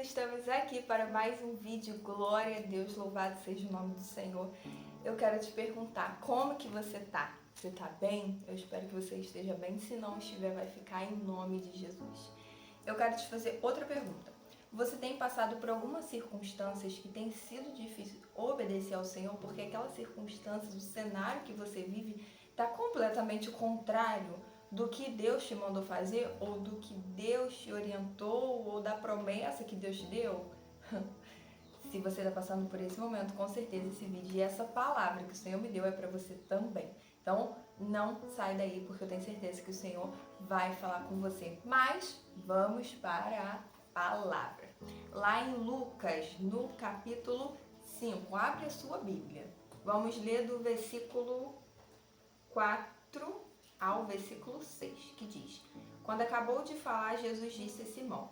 estamos aqui para mais um vídeo. Glória a Deus, louvado seja o nome do Senhor. Eu quero te perguntar, como que você tá? Você tá bem? Eu espero que você esteja bem. Se não estiver, vai ficar em nome de Jesus. Eu quero te fazer outra pergunta. Você tem passado por algumas circunstâncias que tem sido difícil obedecer ao Senhor, porque aquelas circunstâncias, o cenário que você vive, está completamente contrário do que Deus te mandou fazer, ou do que Deus te orientou, ou da promessa que Deus te deu? Se você está passando por esse momento, com certeza esse vídeo e essa palavra que o Senhor me deu é para você também. Então, não sai daí, porque eu tenho certeza que o Senhor vai falar com você. Mas, vamos para a palavra. Lá em Lucas, no capítulo 5, abre a sua Bíblia. Vamos ler do versículo 4 ao versículo 6, que diz: Quando acabou de falar, Jesus disse a Simão: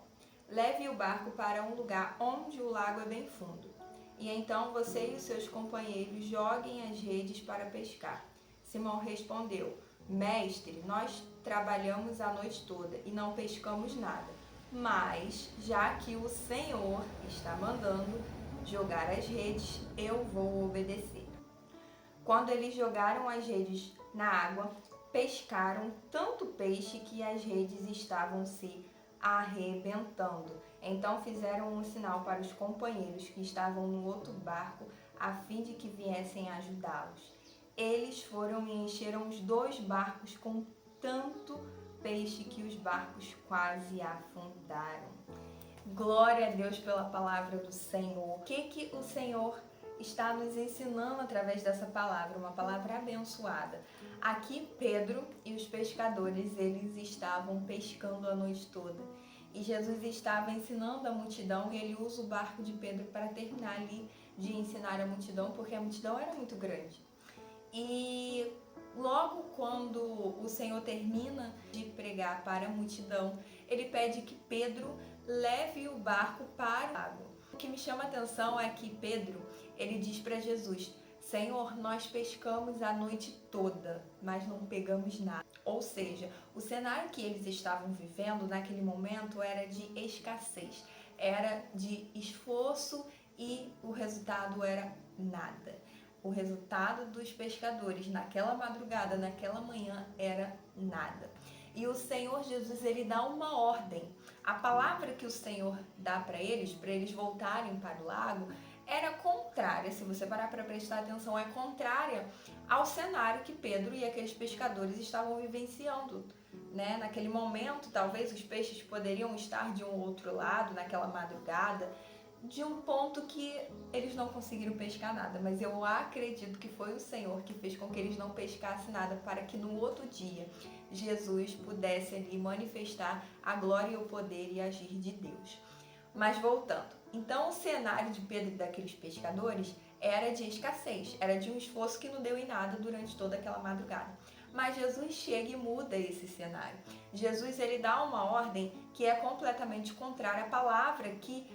leve o barco para um lugar onde o lago é bem fundo, e então você e os seus companheiros joguem as redes para pescar. Simão respondeu: Mestre, nós trabalhamos a noite toda e não pescamos nada, mas já que o Senhor está mandando jogar as redes, eu vou obedecer. Quando eles jogaram as redes na água, pescaram tanto peixe que as redes estavam se arrebentando. Então fizeram um sinal para os companheiros que estavam no outro barco, a fim de que viessem ajudá-los. Eles foram e encheram os dois barcos com tanto peixe que os barcos quase afundaram. Glória a Deus pela palavra do Senhor. O que o Senhor está nos ensinando através dessa palavra? Uma palavra abençoada. Aqui Pedro e os pescadores, eles estavam pescando a noite toda. E Jesus estava ensinando a multidão e ele usa o barco de Pedro para terminar ali de ensinar a multidão, porque a multidão era muito grande. E logo quando o Senhor termina de pregar para a multidão, ele pede que Pedro leve o barco para o lago. O que me chama a atenção é que Pedro, ele diz para Jesus: Senhor, nós pescamos a noite toda, mas não pegamos nada. Ou seja, o cenário que eles estavam vivendo naquele momento era de escassez, era de esforço e o resultado era nada. O resultado dos pescadores naquela madrugada, naquela manhã, era nada. E o Senhor Jesus, ele dá uma ordem. A palavra que o Senhor dá para eles voltarem para o lago, era contrária, se você parar para prestar atenção, é contrária ao cenário que Pedro e aqueles pescadores estavam vivenciando. Né? Naquele momento, talvez os peixes poderiam estar de um outro lado, naquela madrugada, de um ponto que eles não conseguiram pescar nada, mas eu acredito que foi o Senhor que fez com que eles não pescassem nada, para que no outro dia Jesus pudesse ali manifestar a glória e o poder e agir de Deus. Mas voltando, então o cenário de Pedro e daqueles pescadores era de escassez, era de um esforço que não deu em nada durante toda aquela madrugada. Mas Jesus chega e muda esse cenário. Jesus, ele dá uma ordem que é completamente contrária à palavra que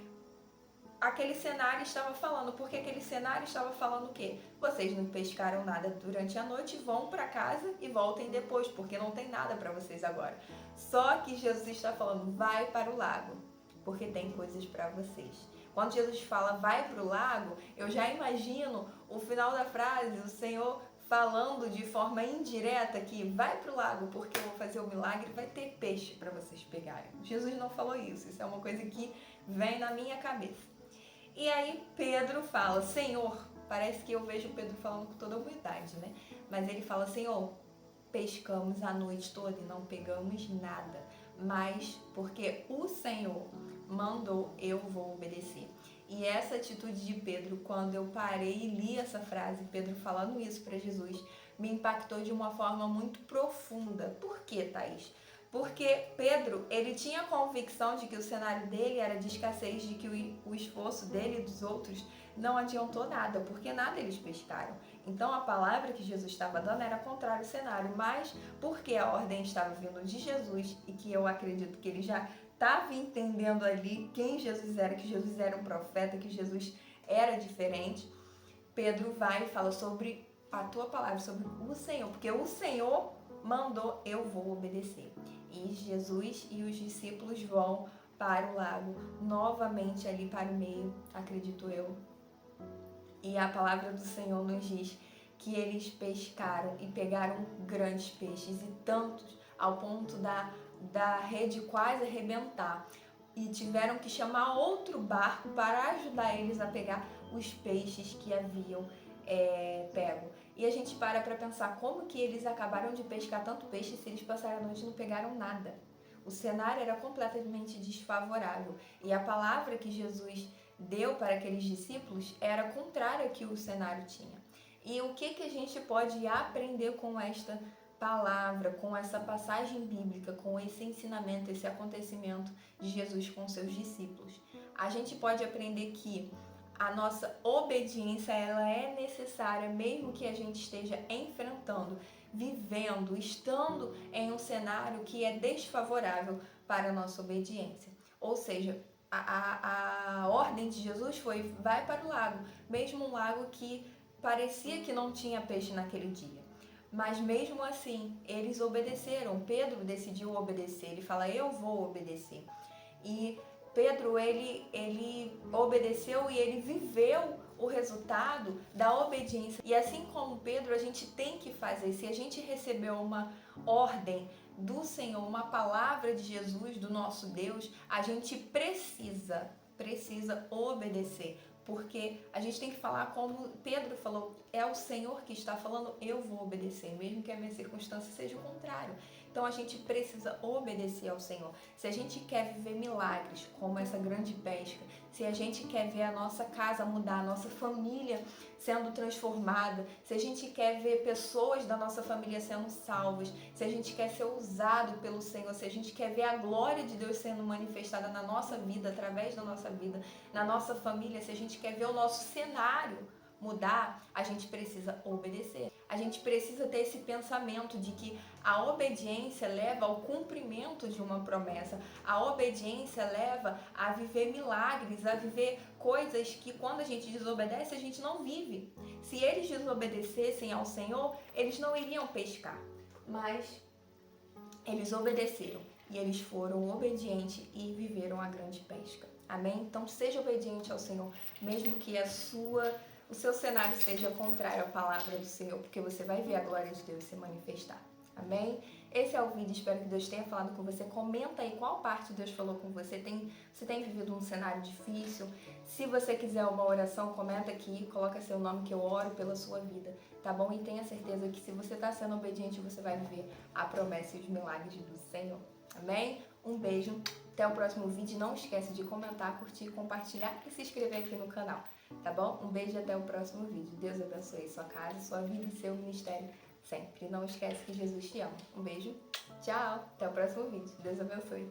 aquele cenário estava falando, porque aquele cenário estava falando o quê? Vocês não pescaram nada durante a noite, vão para casa e voltem depois, porque não tem nada para vocês agora. Só que Jesus está falando, vai para o lago, porque tem coisas para vocês. Quando Jesus fala, vai para o lago, eu já imagino o final da frase, o Senhor falando de forma indireta que vai para o lago, porque eu vou fazer o milagre e vai ter peixe para vocês pegarem. Jesus não falou isso, isso é uma coisa que vem na minha cabeça. E aí Pedro fala, Senhor, parece que eu vejo Pedro falando com toda a humildade, né? Mas ele fala, Senhor, pescamos a noite toda e não pegamos nada, mas porque o Senhor mandou, eu vou obedecer. E essa atitude de Pedro, quando eu parei e li essa frase, Pedro falando isso para Jesus, me impactou de uma forma muito profunda. Por quê, Thaís? Porque Pedro, ele tinha a convicção de que o cenário dele era de escassez, de que o esforço dele e dos outros não adiantou nada, porque nada eles pescaram. Então a palavra que Jesus estava dando era contrária ao cenário, mas porque a ordem estava vindo de Jesus e que eu acredito que ele já estava entendendo ali quem Jesus era, que Jesus era um profeta, que Jesus era diferente, Pedro vai e fala sobre a tua palavra, sobre o Senhor, porque o Senhor mandou, eu vou obedecer. E Jesus e os discípulos vão para o lago, novamente ali para o meio, acredito eu. E a palavra do Senhor nos diz que eles pescaram e pegaram grandes peixes, e tantos, ao ponto da rede quase arrebentar. E tiveram que chamar outro barco para ajudar eles a pegar os peixes que haviam pego. E a gente para pensar como que eles acabaram de pescar tanto peixe se eles passaram a noite e não pegaram nada. O cenário era completamente desfavorável. E a palavra que Jesus deu para aqueles discípulos era contrária ao que o cenário tinha. E o que a gente pode aprender com esta palavra, com essa passagem bíblica, com esse ensinamento, esse acontecimento de Jesus com seus discípulos? A gente pode aprender que a nossa obediência, ela é necessária, mesmo que a gente esteja enfrentando, vivendo, estando em um cenário que é desfavorável para a nossa obediência. Ou seja, a ordem de Jesus foi: vai para o lago, mesmo um lago que parecia que não tinha peixe naquele dia. Mas mesmo assim, eles obedeceram. Pedro decidiu obedecer. Ele fala: eu vou obedecer. E Pedro, ele obedeceu e ele viveu o resultado da obediência. E assim como Pedro, a gente tem que fazer. Se a gente recebeu uma ordem do Senhor, uma palavra de Jesus, do nosso Deus, a gente precisa obedecer. Porque a gente tem que falar como Pedro falou: é o Senhor que está falando, eu vou obedecer, mesmo que a minha circunstância seja o contrário. Então a gente precisa obedecer ao Senhor. Se a gente quer viver milagres, como essa grande pesca, se a gente quer ver a nossa casa mudar, a nossa família sendo transformada, se a gente quer ver pessoas da nossa família sendo salvas, se a gente quer ser usado pelo Senhor, se a gente quer ver a glória de Deus sendo manifestada na nossa vida, através da nossa vida, na nossa família, se a gente quer ver o nosso cenário mudar, a gente precisa obedecer. A gente precisa ter esse pensamento de que a obediência leva ao cumprimento de uma promessa. A obediência leva a viver milagres, a viver coisas que quando a gente desobedece, a gente não vive. Se eles desobedecessem ao Senhor, eles não iriam pescar. Mas eles obedeceram e eles foram obedientes e viveram a grande pesca. Amém? Então seja obediente ao Senhor, mesmo que o seu cenário seja contrário à palavra do Senhor, porque você vai ver a glória de Deus se manifestar. Amém? Esse é o vídeo, espero que Deus tenha falado com você. Comenta aí qual parte Deus falou com você. Você tem vivido um cenário difícil? Se você quiser uma oração, comenta aqui, coloca seu nome que eu oro pela sua vida, tá bom? E tenha certeza que se você está sendo obediente, você vai viver a promessa e os milagres do Senhor. Amém? Um beijo, até o próximo vídeo. Não esquece de comentar, curtir, compartilhar e se inscrever aqui no canal, tá bom? Um beijo e até o próximo vídeo. Deus abençoe sua casa, sua vida e seu ministério sempre. Não esquece que Jesus te ama. Um beijo, tchau, até o próximo vídeo. Deus abençoe.